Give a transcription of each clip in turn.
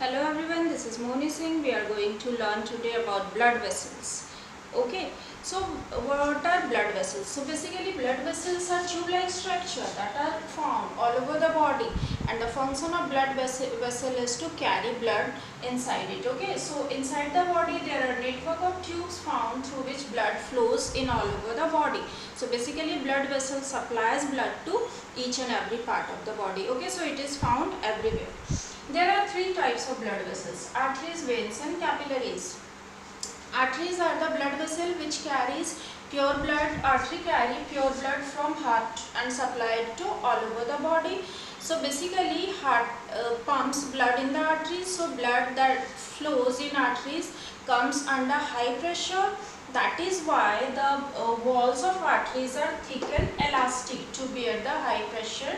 Hello everyone, this is Moni Singh. We are going to learn today about blood vessels. Okay, so what are blood vessels? So basically blood vessels are tube-like structure that are found all over the body, and the function of blood vessel is to carry blood inside it. Okay, so inside the body there are network of tubes found through which blood flows in all over the body. So basically blood vessel supplies blood to each and every part of the body. Okay, so it is found everywhere. There are three types of blood vessels: arteries, veins and capillaries. Arteries are the blood vessel which carries pure blood. Artery carry pure blood from heart and supply it to all over the body. So basically heart pumps blood in the arteries. So blood that flows in arteries comes under high pressure. That is why the walls of arteries are thick and elastic to bear the high pressure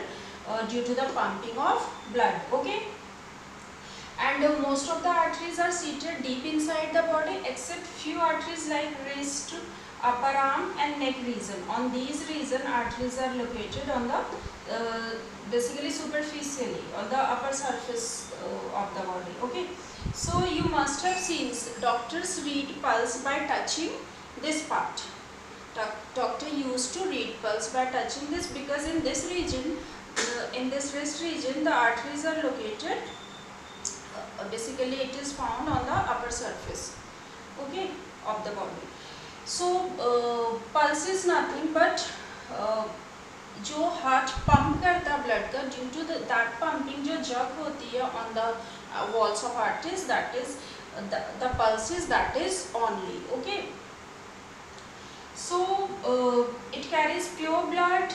due to the pumping of blood. Okay. And most of the arteries are seated deep inside the body except few arteries like wrist, upper arm and neck region. On these region arteries are located on the basically superficially on the upper surface of the body. Okay, so you must have seen doctors read pulse by touching this part. Doctor used to read pulse by touching this because in this region, in this wrist region, the arteries are located. Basically it is found on the upper surface, okay, of the body. So pulse is nothing but जो heart pump करता blood का, due to that pumping जो जग होती है on the walls of arteries, that is the pulses, that is only. Okay, so it carries pure blood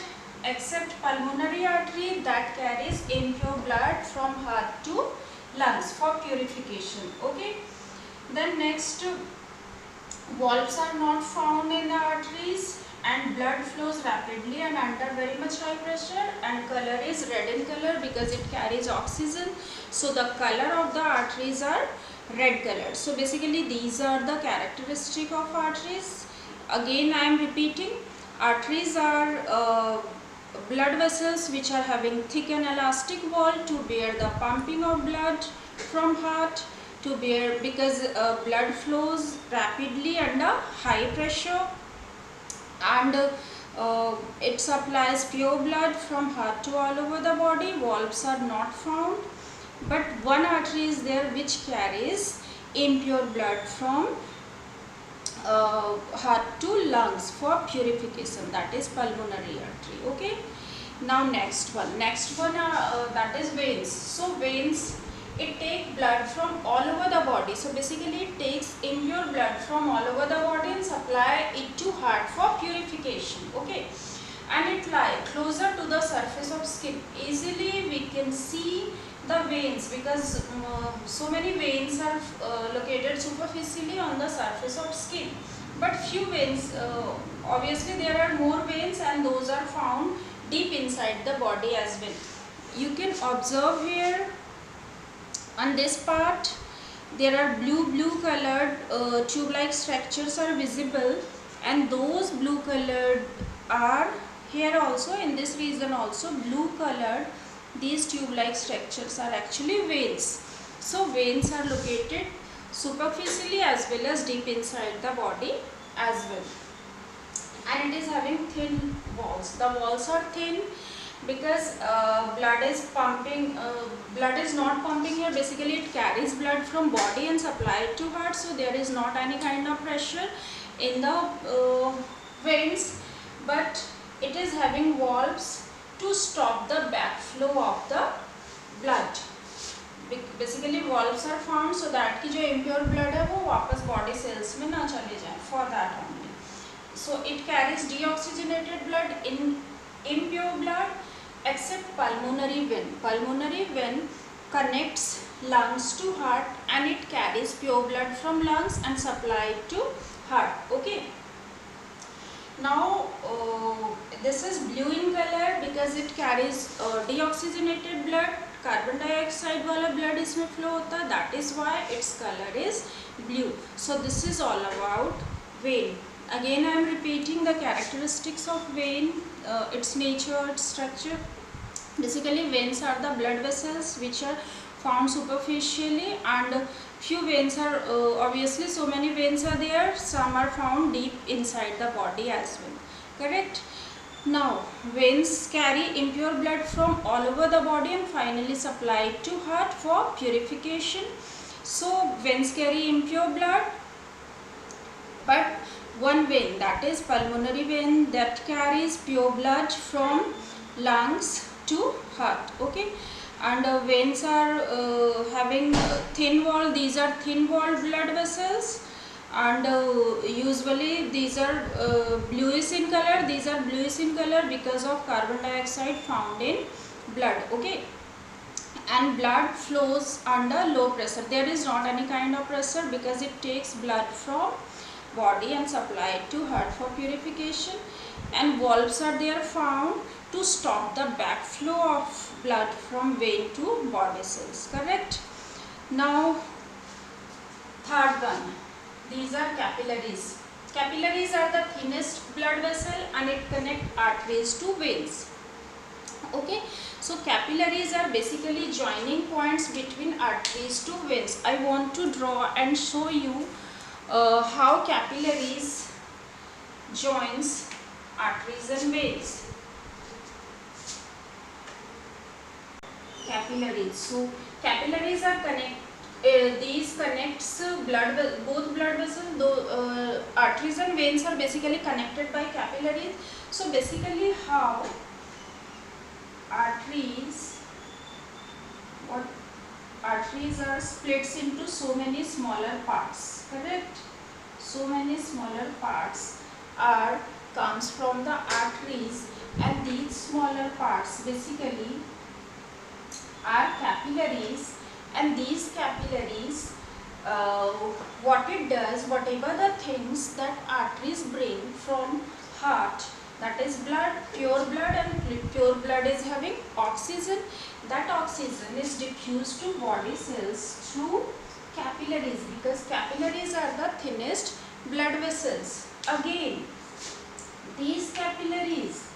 except pulmonary artery that carries impure blood from heart to lungs for purification. Okay, then next, valves are not found in the arteries and blood flows rapidly and under very much high pressure, and color is red in color because it carries oxygen. So the color of the arteries are red color. So basically these are the characteristic of arteries. Again I am repeating, arteries are blood vessels which are having thick and elastic wall to bear the pumping of blood from heart, to bear because blood flows rapidly under high pressure, and it supplies pure blood from heart to all over the body. Valves are not found, but one artery is there which carries impure blood from heart to lungs for purification, that is pulmonary artery. Okay, now next one that is veins. So veins, it takes blood from all over the body. So basically it takes impure blood from all over the body and supply it to heart for purification. Okay, and it lies closer to the surface of skin. Easily we can see the veins because so many veins are located superficially on the surface of skin, but few veins, obviously there are more veins and those are found deep inside the body as well. You can observe here on this part there are blue colored tube like structures are visible, and those blue colored are here also in this region also blue colored. These tube like structures are actually veins. So veins are located superficially as well as deep inside the body as well, and it is having thin walls. The walls are thin because blood is not pumping here. Basically it carries blood from body and supply it to heart, so there is not any kind of pressure in the veins, but it is having valves to stop the backflow of the blood. Basically valves are found so that कि जो impure blood है वो वापस body cells में ना चले जाए, for that only. So it carries deoxygenated blood in impure blood except pulmonary vein. Pulmonary vein connects lungs to heart and it carries pure blood from lungs and supply it to heart. Okay. Now this is blue in color because it carries deoxygenated blood. Carbon dioxide वाला blood इसमें flow होता है, that is why its colour is blue. So this is all about when. Again I am repeating the characteristics of vein, its nature, its structure. Basically veins are the blood vessels which are found superficially, and few veins are obviously so many veins are there, some are found deep inside the body as well, correct. Now veins carry impure blood from all over the body and finally supply it to heart for purification. So veins carry impure blood, but one vein, that is pulmonary vein, that carries pure blood from lungs to heart, okay. And veins are having thin wall, these are thin walled blood vessels, and usually these are bluish in color, these are bluish in color because of carbon dioxide found in blood, okay. And blood flows under low pressure, there is not any kind of pressure because it takes blood from body and supply it to heart for purification. And valves are there found to stop the backflow of blood from vein to body cells, correct. Now third one, these are capillaries. Capillaries are the thinnest blood vessel and it connect arteries to veins, okay. So capillaries are basically joining points between arteries to veins. I want to draw and show you how capillaries joins arteries and veins. Capillaries. So capillaries are these connects both blood vessels. Though arteries and veins are basically connected by capillaries. So basically, how arteries are splits into so many smaller parts, correct. So many smaller parts are comes from the arteries, and these smaller parts basically are capillaries. And these capillaries, what it does, whatever the things that arteries bring from heart, that is blood, and pure blood is having oxygen, that oxygen is diffused to body cells through capillaries, because capillaries are the thinnest blood vessels. Again, these capillaries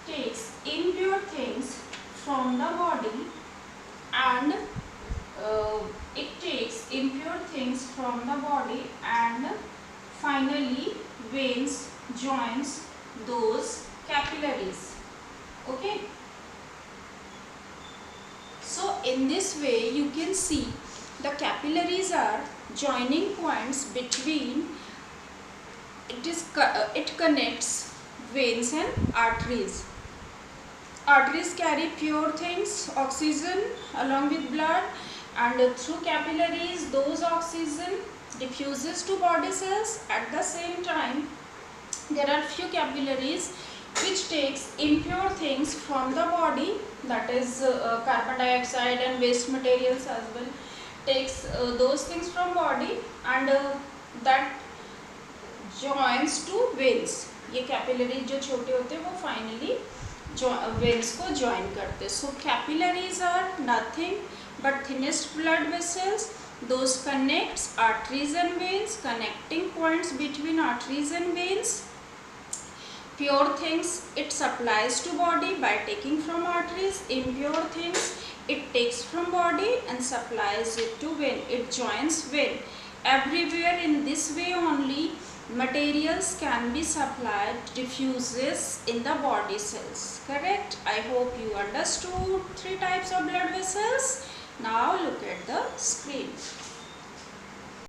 takes impure things from the body, and it takes impure things from the body, and finally veins joins those capillaries, okay. So in this way you can see the capillaries are joining points between, it connects veins and arteries. Arteries carry pure things, oxygen along with blood, and through capillaries those oxygen diffuses to body cells. At the same time, there are few capillaries which takes impure things from the body, that is carbon dioxide and waste materials as well, takes those things from body, and that joins to veins. ये capillaries जो छोटे होते हैं वो finally veins को join करते हैं. So capillaries are nothing but thinnest blood vessels. Those connects arteries and veins, connecting points between arteries and veins. Pure things it supplies to body by taking from arteries. Impure things it takes from body and supplies it to vein. It joins vein. Everywhere in this way only materials can be supplied, diffuses in the body cells, correct. I hope you understood 3 types of blood vessels. Now look at the screen.